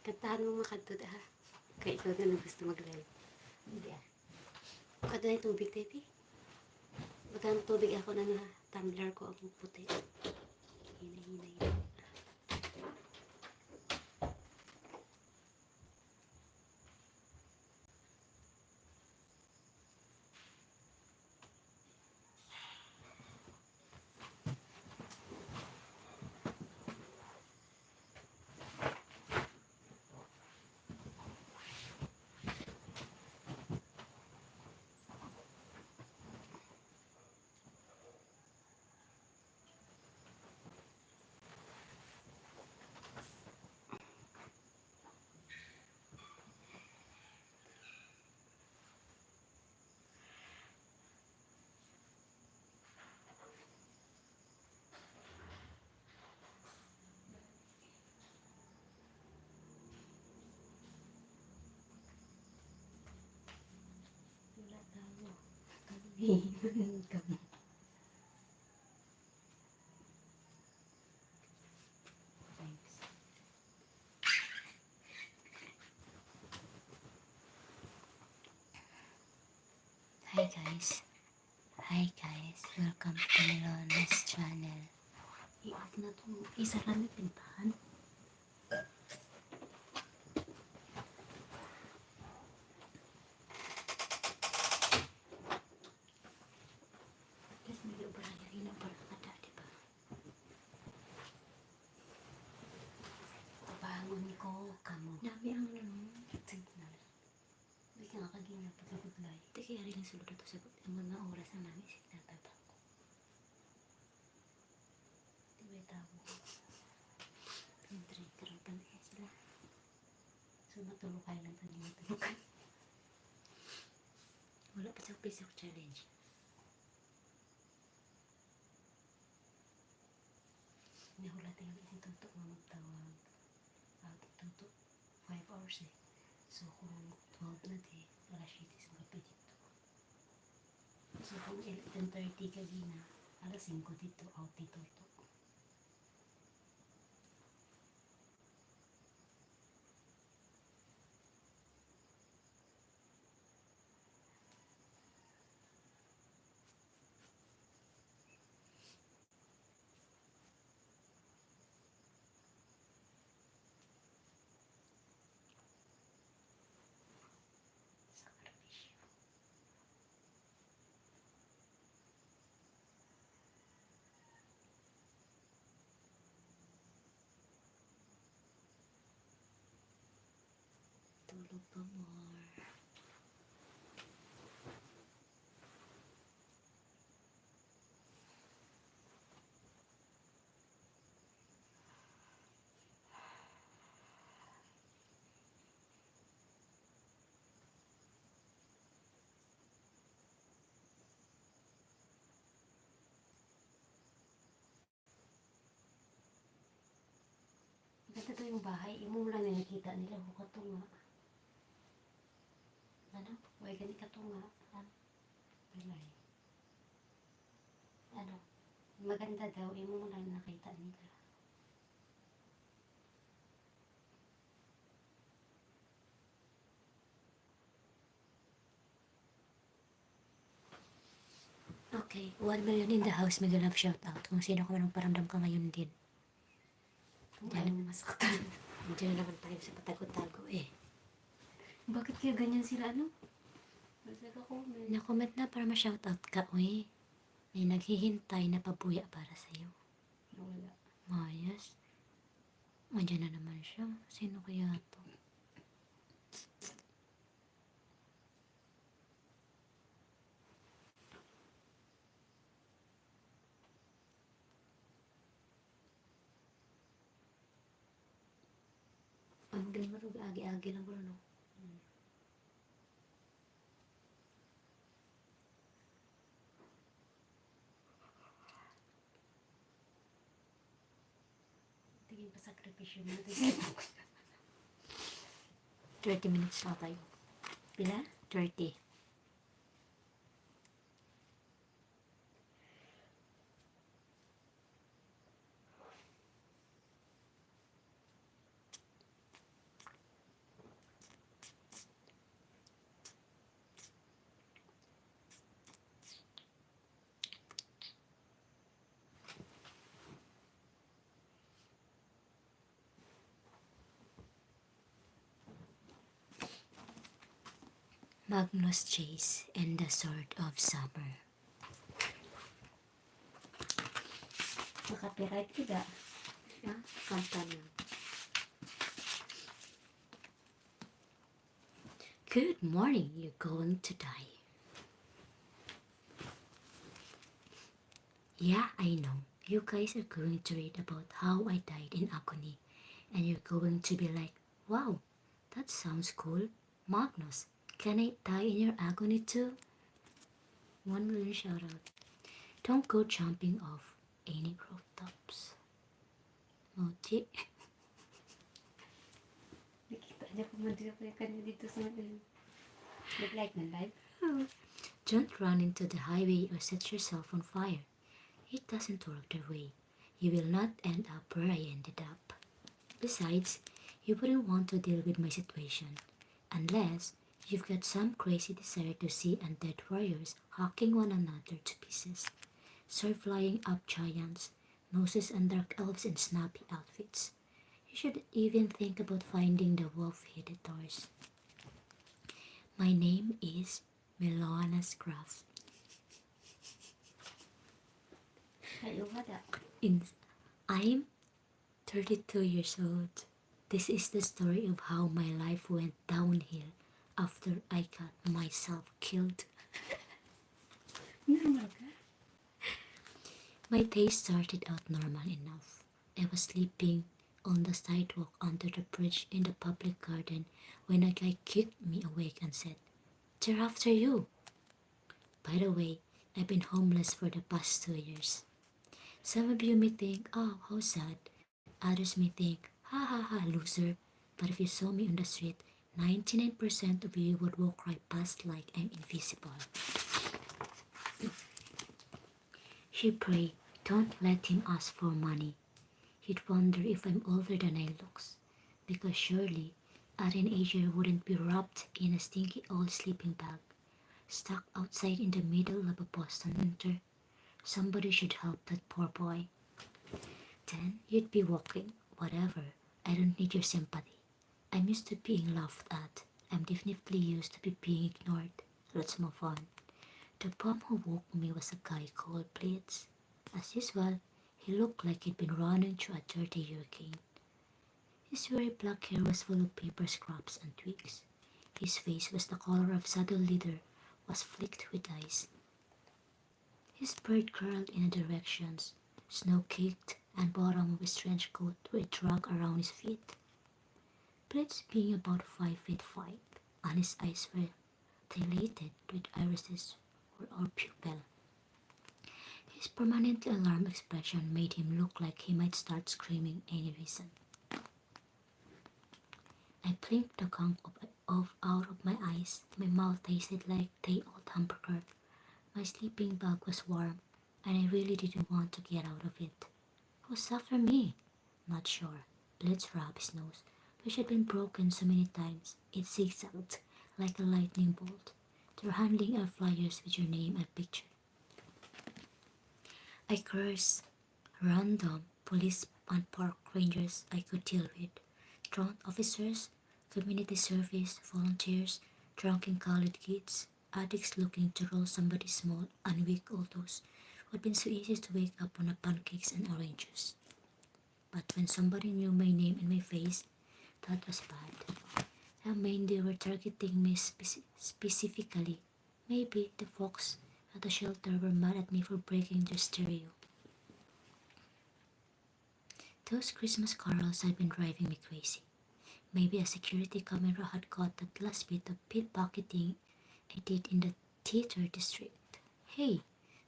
Kantahan mo makadto ha. Kaya ikaw na gusto mag-live. Hindi ah. Makadto na yung tubig, Tepi. Magkano tubig ako na tumbler ko ang puti. Hinay-hinay. Wala tao. Kami. Thanks. Hi guys. Hi guys. Welcome to Milona's channel. I-off na itong isa lang yung pintahan. Kasi may ubaraya rin ang barangada, diba? Bangon ko, kamo. Dami ang Signal. Hindi ka nakagina pagkabuglay. Hindi kaya rin ang sulod ito sa mga oras na namin signal tabak ko. Di ba yung tao? Pintry, karang panay sila. So matulukay lang tayo matulukay. Wala pa sa Facebook challenge. Nahulat yung isang tutok na magtawag. Tutok 5 hours eh. So kung 12 na di, alas 7 sa gabi dito. So kung 10:30 ka gina, alas 5 dito, out dito ito. Sakripisyo. Tulog pa more. Ganda to yung bahay, imo mo lang na nakita nila, buka to nga. Ano? Huwag gani ka to nga. Ano? Bilay. Ano? Maganda daw, imo mo lang nakita nila. Okay, 1 million in the house, mega love shout out. Kung sino ka man paramdam ka ngayon din. Kung ayaw mo masaktan. Diyan na naman tayo sa patago-tago eh. Bakit kaya ganyan sila, ano? Basta ka comment. Na-comment na para ma-shout out ka, uy. May naghihintay na pabuya para sa'yo. Wala. Mayas. Andiyan na naman siya. Sino kaya to? Ang galing mo rin, agi-agi lang ko no. Tingin pa sakripisyo mo. 30 minutes na tayo. Pila? 30. Magnus Chase and the Sword of Summer. Naka-copyright tidak? Ah, kanta lang. Good morning, you're going to die. Yeah, I know. You guys are going to read about how I died in agony, and you're going to be like, wow, that sounds cool. Magnus, can I die in your agony too? 1 million shout out. Don't go jumping off any rooftops. Mochi. Nakita niya pumunta ko yung kanya dito sa nag-like ng live. Don't run into the highway or set yourself on fire. It doesn't work that way. You will not end up where I ended up. Besides, you wouldn't want to deal with my situation unless you've got some crazy desire to see undead warriors hacking one another to pieces, sword flying up giants, noses and dark elves in snappy outfits. You should even think about finding the wolf-headed doors. My name is Melona's Craft. Ayaw wala. I'm 32 years old. This is the story of how my life went downhill after I got myself killed. Normal ka? My day started out normal enough. I was sleeping on the sidewalk under the bridge in the public garden when a guy kicked me awake and said, "They're after you." By the way, I've been homeless for the past 2 years. Some of you may think, oh, how sad. Others may think, ha ha ha, loser. But if you saw me on the street, 99% of you would walk right past like I'm invisible. She prayed, don't let him ask for money. He'd wonder if I'm older than I looks. Because surely a teenager wouldn't be wrapped in a stinky old sleeping bag, stuck outside in the middle of a Boston winter. Somebody should help that poor boy. Then you'd be walking, whatever. I don't need your sympathy. I'm used to being laughed at. I'm definitely used to be being ignored. Let's move on. The bum who woke me was a guy called Blitz. As usual, he looked like he'd been running through a dirty hurricane. His very black hair was full of paper scraps and twigs. His face was the color of saddle leather, was flecked with ice. His beard curled in the directions, snow-caked, and bottom of his trench coat were dragged around his feet. Blitz being about 5 feet 5, and his eyes were dilated with irises or pupil. His permanently alarmed expression made him look like he might start screaming any reason. I blinked the gunk out of my eyes. My mouth tasted like day-old hamburger. My sleeping bag was warm, and I really didn't want to get out of it. Who's after me? Not sure. Blitz rubbed his nose, which had been broken so many times it zigzagged like a lightning bolt. They're handing out flyers with your name and picture. I cursed. Random police and park rangers I could deal with. Drunk officers, community service volunteers, drunken college kids, addicts looking to roll somebody small and weak although who had been so easy to wake up on a pancakes and oranges. But when somebody knew my name and my face, that was bad. I mean, they were targeting me specifically. Maybe the folks at the shelter were mad at me for breaking their stereo. Those Christmas carols had been driving me crazy. Maybe a security camera had caught that last bit of pickpocketing I did in the theater district. Hey,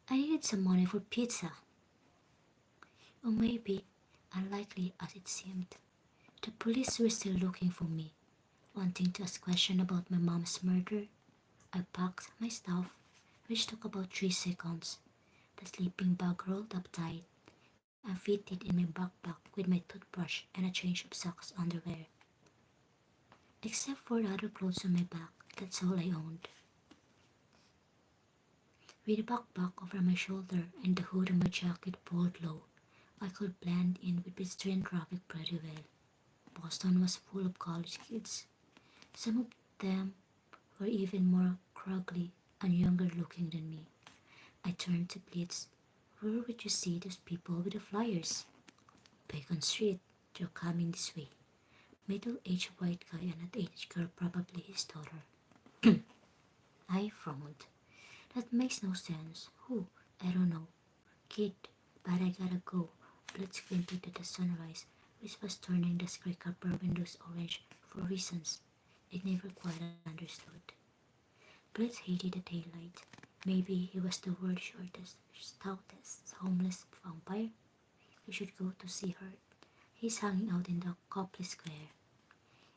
I needed some money for pizza. Or maybe, unlikely as it seemed, the police were still looking for me, wanting to ask questions about my mom's murder. I packed my stuff, which took about 3 seconds, the sleeping bag rolled up tight, and fitted in my backpack with my toothbrush and a change of socks underwear. Except for the other clothes on my back, that's all I owned. With the backpack over my shoulder and the hood of my jacket pulled low, I could blend in with pedestrian traffic pretty well. Boston was full of college kids. Some of them were even more craggy and younger looking than me. I turned to Blitz. Where would you see those people with the flyers? Bacon Street. They're coming this way. Middle-aged white guy and a teenage girl, probably his daughter. I frowned. That makes no sense. Who? I don't know. Kid, but I gotta go. Blitz pointed to the sunrise, which was turning the skyscraper windows orange for reasons I never quite understood. Blitz hated the daylight. Maybe he was the world's shortest, stoutest, homeless vampire. We should go to see her. He's hanging out in the Copley Square.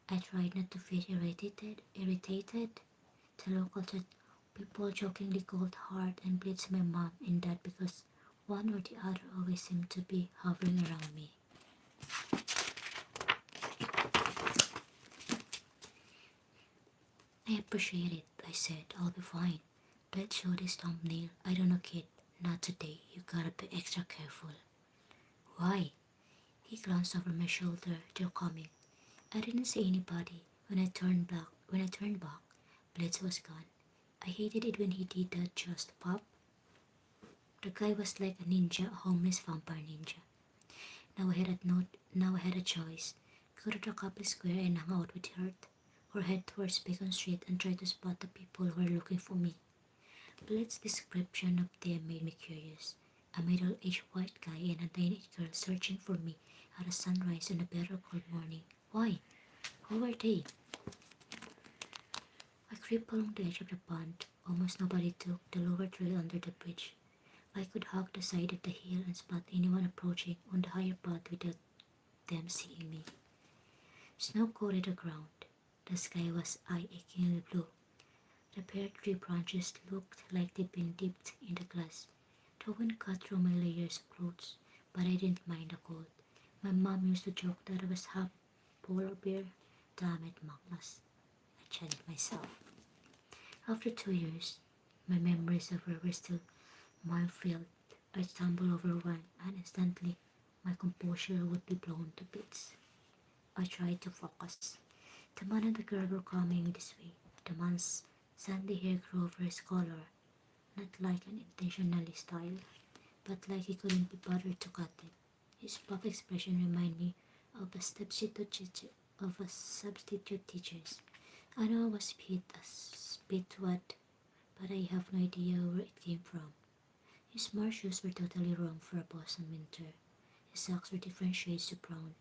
I tried not to feel irritated. The local people jokingly called hard and blitzed my mom and dad because one or the other always seemed to be hovering around me. I appreciate it, I said. I'll be fine. Blitz showed his thumbnail. I don't know, kid. Not today. You gotta be extra careful. Why? He glanced over my shoulder. They're coming. I didn't see anybody. When I turned back, Blitz was gone. I hated it when he did that just pop. The guy was like a ninja, a homeless vampire ninja. Now I had a choice. Go to the Capri Square and hang out with Hurt, or head towards Bacon Street and try to spot the people who are looking for me. Blitz's description of them made me curious. A middle-aged white guy and a teenage girl searching for me at a sunrise on a bitter cold morning. Why? Who are they? I crept along the edge of the pond. Almost nobody took the lower trail under the bridge. I could hug the side of the hill and spot anyone approaching on the higher path without them seeing me. Snow coated the ground. The sky was eye-achingly blue. The pear tree branches looked like they'd been dipped in the glass. The wind cut through my layers of clothes, but I didn't mind the cold. My mom used to joke that I was half polar bear. Damn it, Magnus. I chided myself. After 2 years, my memories of her were still minefield. I'd stumble over one, and instantly my composure would be blown to bits. I tried to focus. The man and the girl were coming this way. The man's sandy hair grew over his collar, not like an intentionally styled, but like he couldn't be bothered to cut it. His puff expression reminded me of a substitute teacher's. I know I was bit what, but I have no idea where it came from. His smart shoes were totally wrong for a Boston winter. His socks were different shades of brown.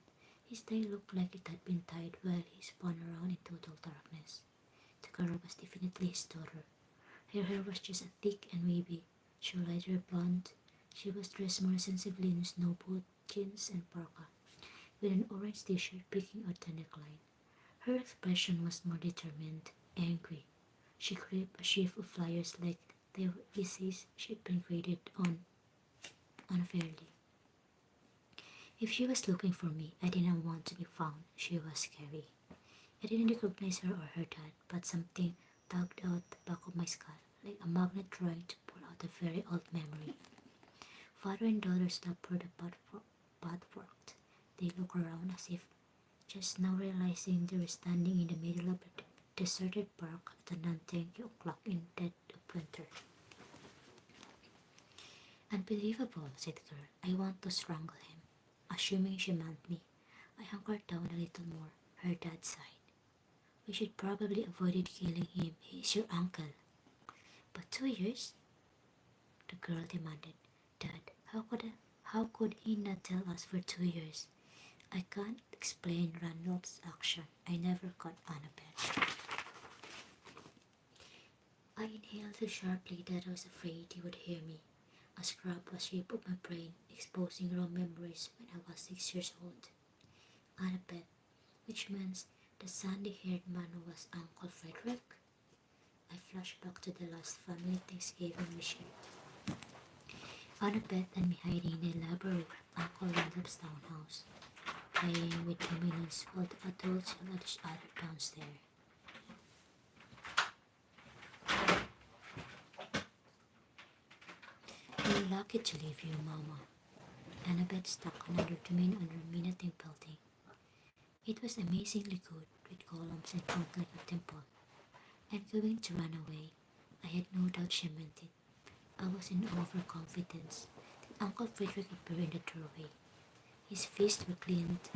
His tie looked like it had been tied while he spun around in total darkness. The girl was definitely his daughter. Her hair was just thick and wavy, she lighter blonde. She was dressed more sensibly in snow boot, jeans, and parka, with an orange t-shirt picking out the neckline. Her expression was more determined, angry. She gripped a sheaf of flyers like they were essays she'd been graded on unfairly. If she was looking for me, I didn't want to be found. She was scary. I didn't recognize her or her dad, but something tugged out the back of my skull, like a magnet trying to pull out a very old memory. Father and daughter stopped where the path forked. They looked around as if just now realizing they were standing in the middle of a deserted park at a non-thank you o'clock in dead of winter. Unbelievable, said the girl. I want to strangle him. Assuming she meant me, I hunkered down a little more. Her dad sighed. We should probably avoid killing him. He's your uncle. But 2 years? The girl demanded. Dad, how could he not tell us for 2 years? I can't explain Randolph's action. I never caught Annabeth. I inhaled so sharply that I was afraid he would hear me. A scrub was ripped of my brain, exposing raw memories when I was 6 years old. Annabeth, which means the sandy-haired man who was Uncle Frederick. I flashed back to the last family Thanksgiving we shared. Annabeth and me hiding in the library at Uncle Randolph's townhouse, playing with dominoes while the adults yelled at each other downstairs. You're lucky to live here, Mama. Annabeth stuck another domino on her minating pelting. It was amazingly good, with columns and front like a temple. I'm going to run away. I had no doubt she meant it. I was in overconfidence. Then Uncle Frederick appeared in the doorway. His fists were clenched.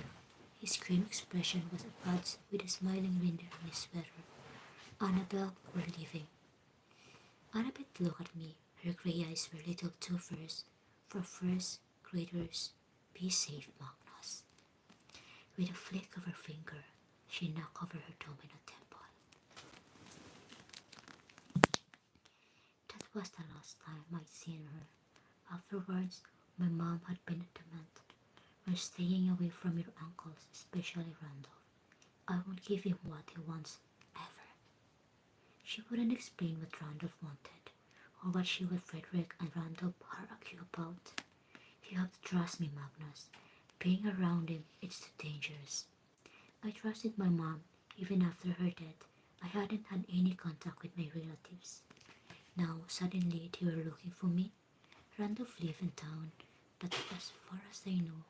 His grim expression was at odds with the smiling reindeer on his sweater. Annabelle, we're leaving. Annabelle looked at me. Her gray eyes were little too fierce for first graders. Be safe, Magnus. With a flick of her finger, she knocked over her domino temple. That was the last time I'd seen her. Afterwards, my mom had been adamant. We're staying away from your uncles, especially Randolph. I won't give him what he wants, ever. She wouldn't explain what Randolph wanted, or what she and Frederick and Randolph argue about. You have to trust me, Magnus. Being around him, it's too dangerous. I trusted my mom, even after her death. I hadn't had any contact with my relatives. Now, suddenly, they were looking for me. Randolph lived in town, but as far as I know,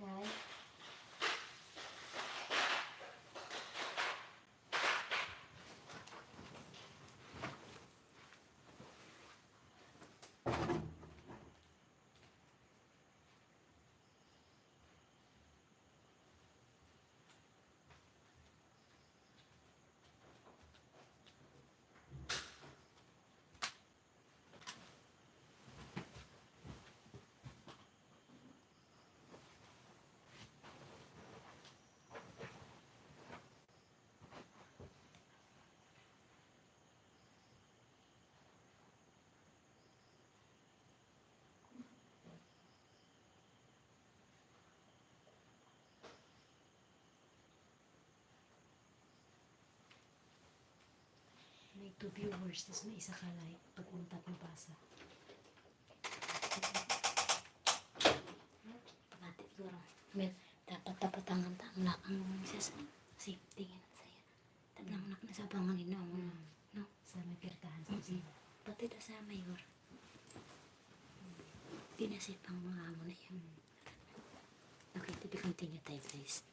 Dahil, may 2 viewers, tapos may isa ka like pag untat ng basa. pagkati siguro. Well, dapat ang lakang siya sa safety nga saya. Tablang nak na sa bangangin na mo. No? Sa may pirtahan sa isa. Pati ta sa mayor. Dinasip ang mga amo na yan. Okay, to be continue tayo guys.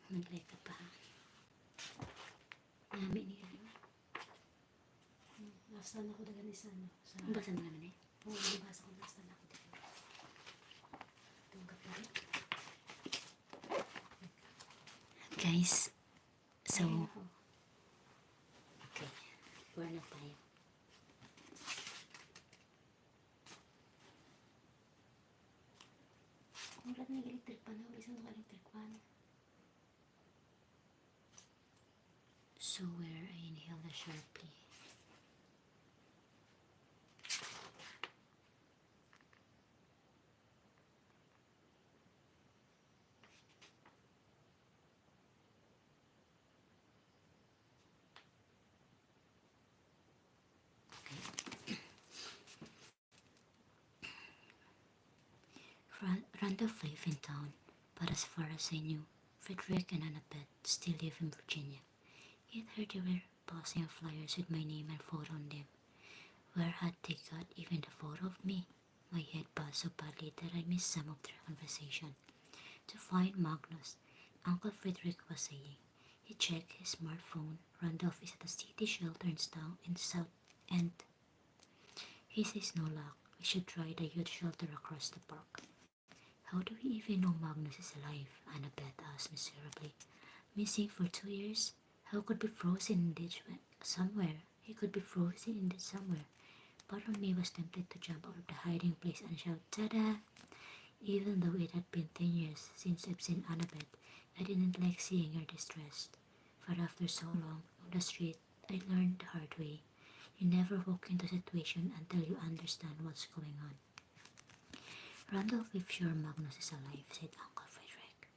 Nag-like ka pa. Nami ni ano. Last time ako dagan isa, no? Sa, Ang basa mo naman eh. Oo, nabasa ko last time ako dagan. Itong kapatid. Guys, so, Ayun ako. okay. We're na tayo. Kung lahat may electric pan, wala isang electric pan. So where I inhale sharply. Randolph lived in town, but as far as I knew, Frederick and Annabeth still live in Virginia. Yet heard they were passing flyers with my name and photo on them. Where had they got even the photo of me? My head buzzed so badly that I missed some of their conversation. To find Magnus, Uncle Frederick was saying. He checked his smartphone. Randolph is at a city shelter in South End. He says no luck. We should try the youth shelter across the park. How do we even know Magnus is alive? Annabeth asked miserably. Missing for 2 years? How could be frozen in ditch somewhere? He could be frozen in ditch somewhere. Part of me was tempted to jump out of the hiding place and shout, "Tada!" Even though it had been 10 years since I've seen Annabeth, I didn't like seeing her distressed. But after so long on the street, I learned the hard way. You never walk into a situation until you understand what's going on. Randolph is sure Magnus is alive, said Uncle Frederick.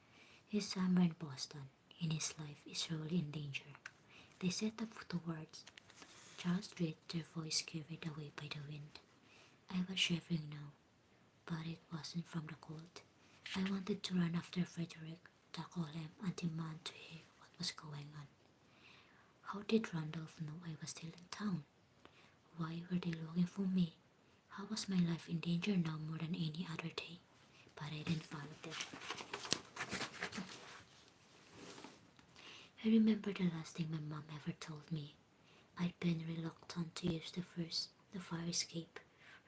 He's somewhere in Boston, and his life is surely in danger. They set off towards Charles Street, their voice carried away by the wind. I was shivering now, but it wasn't from the cold. I wanted to run after Frederick, tackle him, and demand to hear what was going on. How did Randolph know I was still in town? Why were they looking for me? How was my life in danger now more than any other day? But I didn't follow them. I remember the last thing my mom ever told me. I'd been reluctant to use the fire escape,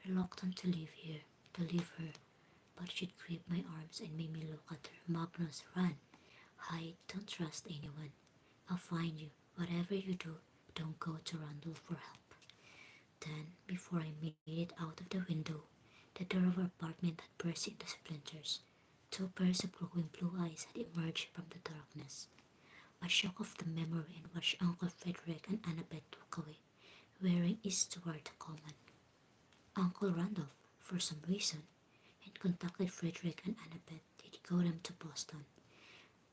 reluctant to leave here, to leave her, but she'd grip my arms and made me look at her. Magnus, run! Hide, don't trust anyone. I'll find you. Whatever you do, don't go to Randall for help. Then, before I made it out of the window, the door of our apartment had burst into splinters. Two pairs of glowing blue eyes had emerged from the darkness. A shock of the memory and watched Uncle Frederick and Annabeth walk away, wearing east toward the common. Uncle Randolph, for some reason, had contacted Frederick and Annabeth. He'd go them to Boston.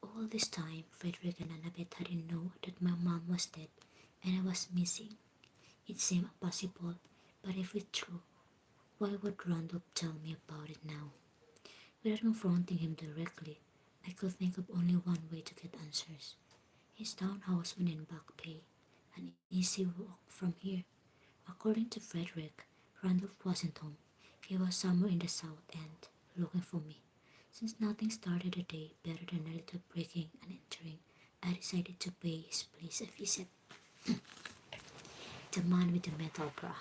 All this time, Frederick and Annabeth hadn't known that my mom was dead and I was missing. It seemed impossible, but if it's true, why would Randolph tell me about it now? Without confronting him directly, I could think of only one way to get answers. His townhouse was in Back Bay, an easy walk from here. According to Frederick, Randolph wasn't home. He was somewhere in the South End, looking for me. Since nothing started the day better than a little breaking and entering, I decided to pay his place a visit. The man with the metal bra.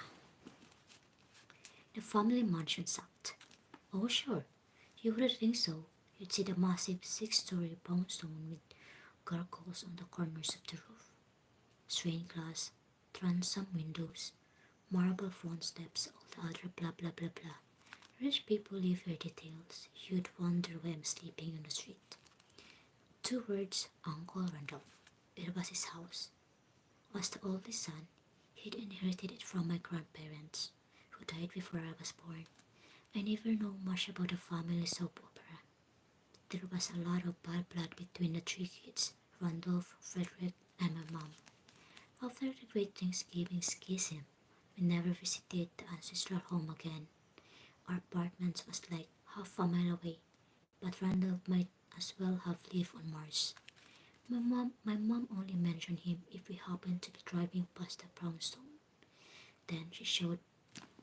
The family mansion sucked. Oh, sure, you wouldn't think so. You'd see the massive 6-story brownstone with gargoyles on the corners of the roof, stained glass, transom windows, marble front steps, all the other blah blah blah blah. Rich people leave your details. You'd wonder why I'm sleeping on the street. 2 words, Uncle Randolph. It was his house. Was the oldest son. He'd inherited it from my grandparents, who died before I was born. I never know much about the family soap opera. There was a lot of bad blood between the 3 kids, Randolph, Frederick, and my mom. After the great Thanksgiving schism, we never visited the ancestral home again. Our apartment was like half a mile away, but Randolph might as well have lived on Mars. My mom only mentioned him if we happened to be driving past the brownstone. Then she showed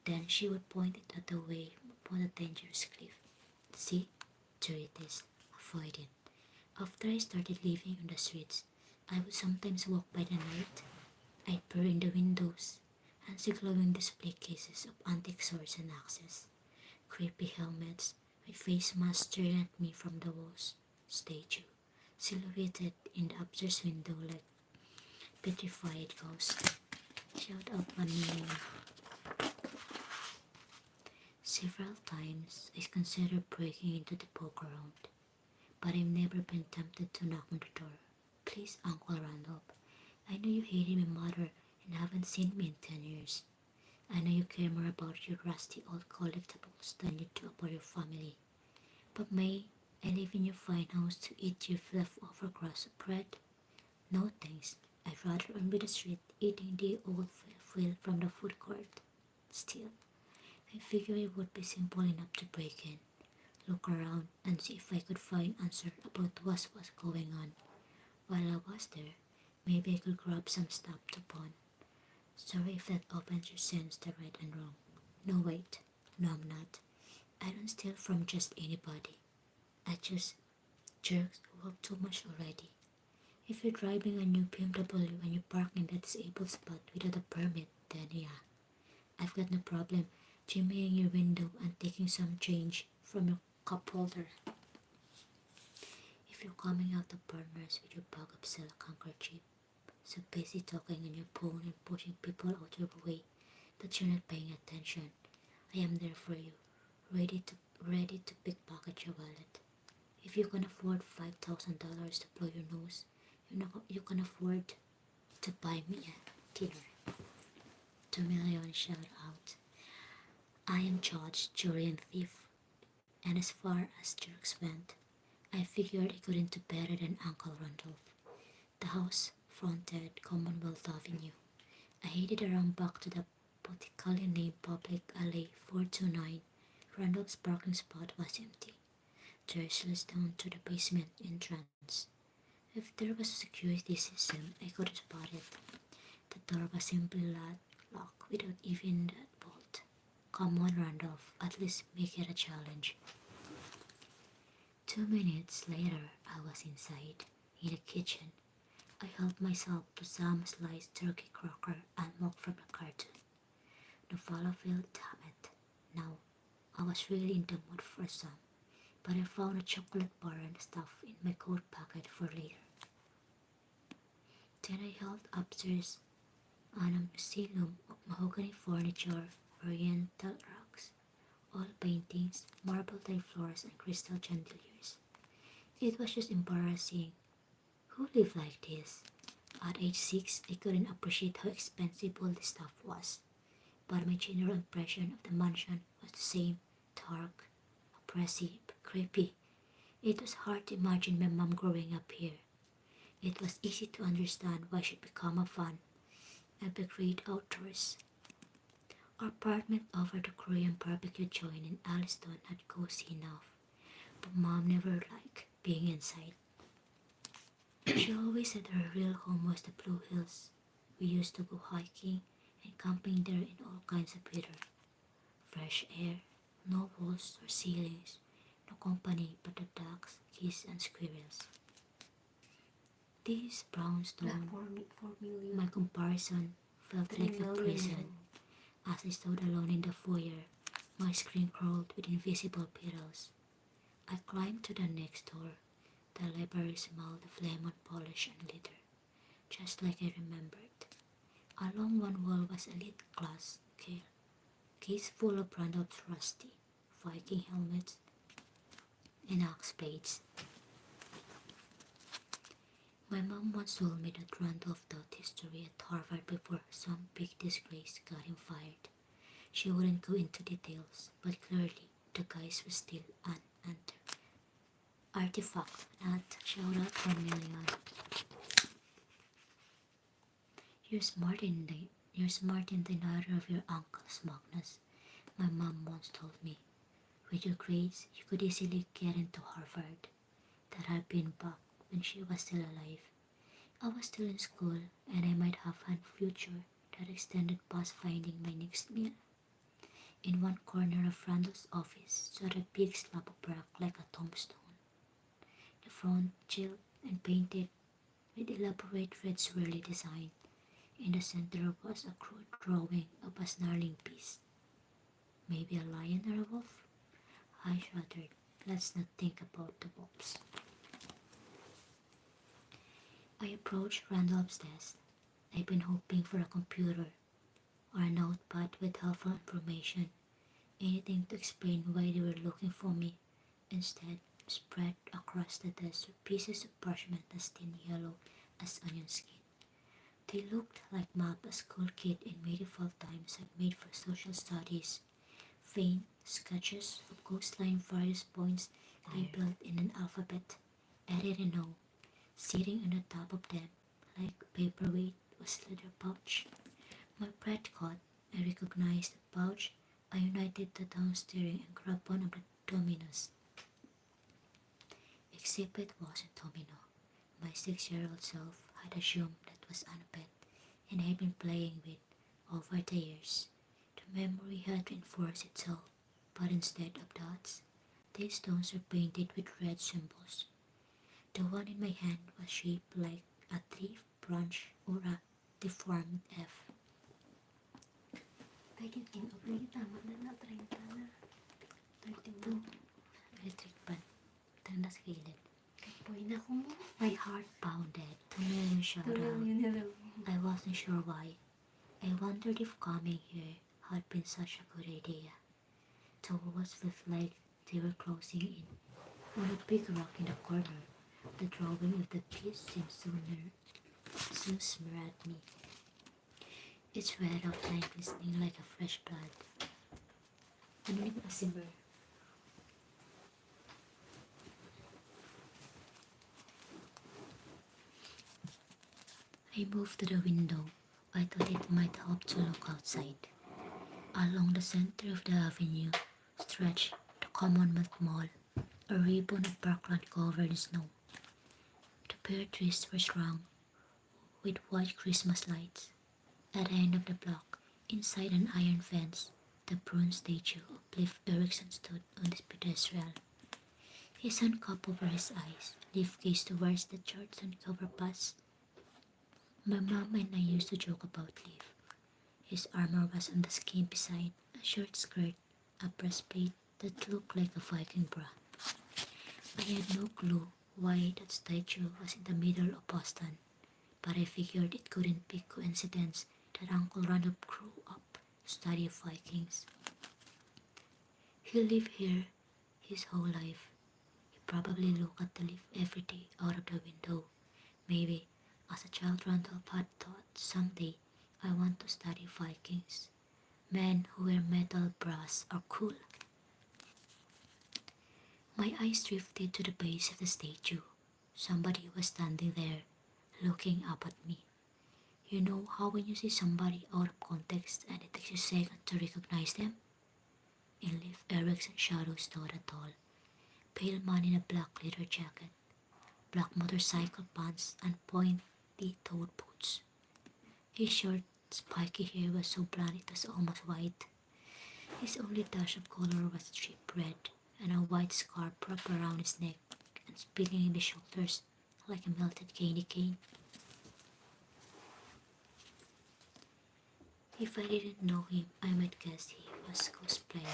Then she would point it at the way upon a dangerous cliff. See, there it is. Avoid it. After I started living on the streets, I would sometimes walk by the night. I'd peer in the windows and see glowing display cases of antique swords and axes, creepy helmets with face masks staring at me from the walls, statue, silhouetted in the upstairs window like petrified ghost. Shout out one name. Several times I considered breaking into the poker room, but I've never been tempted to knock on the door. Please, Uncle Randolph, I know you hated my mother and haven't seen me in 10 years. I know you care more about your rusty old collectibles than you do about your family. But may I live in your fine house to eat your leftover crust of bread? No thanks. I'd rather on the street eating the old fill from the food court. Still, I figured it would be simple enough to break in, look around, and see if I could find answer about what was going on. While I was there, maybe I could grab some stuff to pawn. Sorry if that opens your sense to right and wrong. No, wait. No, I'm not. I don't steal from just anybody. I just jerks work too much already. If you're driving a new BMW and you park in the disabled spot without a permit, then yeah, I've got no problem jimmying your window and taking some change from cup holder. If you're coming out the burners with your bag of silk handkerchief, so busy talking on your phone and pushing people out your way that you're not paying attention, I am there for you, ready to pickpocket your wallet. If you can afford $5,000 to blow your nose, you can afford to buy me a dinner. 2 million shout out. I am judge, jury, and thief. And as far as jerks went, I figured I couldn't do better than Uncle Randolph. The house fronted Commonwealth Avenue. I headed around back to the politically named Public Alley 429. Randolph's parking spot was empty. Stairs led down to the basement entrance. If there was a security system, I could have spotted. The door was simply locked without even that bolt. Come on, Randolph, at least make it a challenge. 2 minutes later, I was inside, in the kitchen. I helped myself to some sliced turkey cracker and milk from the cartoon. No falafel, damn it. Now, I was really in the mood for some, but I found a chocolate bar and stuff in my coat pocket for later. Then I held upstairs on a museum of mahogany furniture, oriental rugs, oil paintings, marble tile floors, and crystal chandeliers. It was just embarrassing. Who lived like this? At age 6, I couldn't appreciate how expensive all this stuff was, but my general impression of the mansion was the same: dark, oppressive, creepy. It was hard to imagine my mom growing up here. It was easy to understand why she'd become a fan of the great outdoors. Our apartment over the Korean barbecue joint in Alliston had cozy enough, but mom never liked being inside. She always said her real home was the Blue Hills. We used to go hiking and camping there in all kinds of weather. Fresh air, no walls or ceilings, no company but the ducks, geese, and squirrels. This brownstone, 4 million. my comparison, felt 3 like a million. prison. As I stood alone in the foyer, my screen crawled with invisible petals. I climbed to the next door. The library smelled of lemon polish and leather, just like I remembered. Along one wall was a lit glass case full of Randolph's rusty Viking helmets and axe spades. My mom once told me that Randolph taught history at Harvard before some big disgrace got him fired. She wouldn't go into details, but clearly the guys were still an artifact, not shout out 1 million. You're smarter than either of your uncles, Magnus. My mom once told me. With your grades, you could easily get into Harvard. That had been back when she was still alive. I was still in school, and I might have had a future that extended past finding my next meal. In one corner of Randall's office stood a big slab of rock like a tombstone. The front chiseled and painted with elaborate red swirly design. In the center was a crude drawing of a snarling beast. Maybe a lion or a wolf? I shuddered. Let's not think about the wolves. I approached Randolph's desk. I'd been hoping for a computer or a notepad with helpful information, anything to explain why they were looking for me. Instead, spread across the desk were pieces of parchment as thin yellow as onion skin. They looked like maps a school kid in medieval times had made for social studies. Faint sketches of coastline various points labeled in an alphabet. I didn't know. Sitting on the top of them, like a paperweight, was a leather pouch. My breath caught. I recognized the pouch. I united the downstairs and grabbed one of the dominoes. Except it wasn't domino. My 6-year-old self had assumed that was on a pet, and I'd been playing with over the years. The memory had reinforced itself, but instead of dots, these stones were painted with red symbols. The one in my hand was shaped like a tree branch or a deformed F. Taking over yung tama na na, 30 na. 31. I'll feel it. Kapoy na ko mo. My heart pounded. 2 million shout Tulong out. yun na lang. I wasn't sure why. I wondered if coming here had been such a good idea. The walls felt like they were closing in. On a big rock in the corner, the drawing of the piece seemed so smear at me. Its red outline glistening like a fresh blood. Ano yung asimmer? I moved to the window. I thought it might help to look outside. Along the center of the avenue stretched the Commonwealth Mall, a ribbon of parkland covered in snow. The pear trees were strung with white Christmas lights. At the end of the block, inside an iron fence, the bronze statue of Cliff Erickson stood on the pedestrian. His hand cupped over his eyes, Leaf gazed towards the charts on cover pass. My mom and I used to joke about Leaf. His armor was on the skimpy side, a short skirt, a breastplate that looked like a Viking bra. I had no clue why that statue was in the middle of Boston, but I figured it couldn't be coincidence that Uncle Randolph grew up to study Vikings. He lived here his whole life. He probably looked at the leaf every day out of the window. Maybe, as a child, Randolph had thought someday I want to study Vikings. Men who wear metal brass are cool. My eyes drifted to the base of the statue. Somebody was standing there, looking up at me. You know how when you see somebody out of context and it takes you a second to recognize them? In Leif Erickson's shadow stood a tall, pale man in a black leather jacket, black motorcycle pants, and pointy-toed boots. His short, spiky hair was so blonde it was almost white. His only dash of color was strip red, and a white scarf wrapped around his neck and spilling in the shoulders like a melted candy cane. If I didn't know him, I might guess he was cosplaying.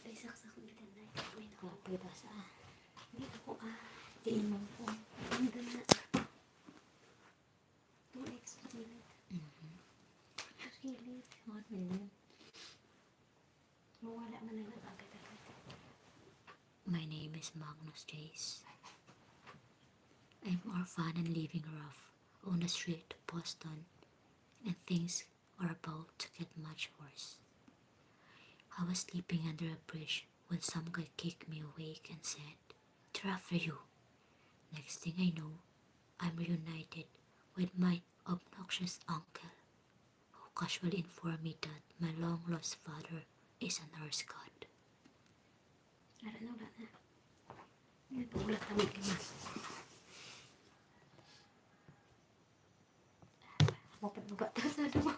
Ay, saksak ko ilan na. Kapoy na ko. Kapoy ba sa? Hindi ako Tiin mo ko. Ang ganda. 2x sa kilid. Sa kilid. 1 million. Mawala man lang agad-agad. My name is Magnus Jace. I'm orphan and living rough on the street of Boston, and things are about to get much worse. I was sleeping under a bridge when some guy kicked me awake and said, "They're after you." Next thing I know, I'm reunited with my obnoxious uncle, who casually informed me that my long-lost father is a Norse god. Wala na. Hindi pa ulat kami lima. Mapanuga sa duwa.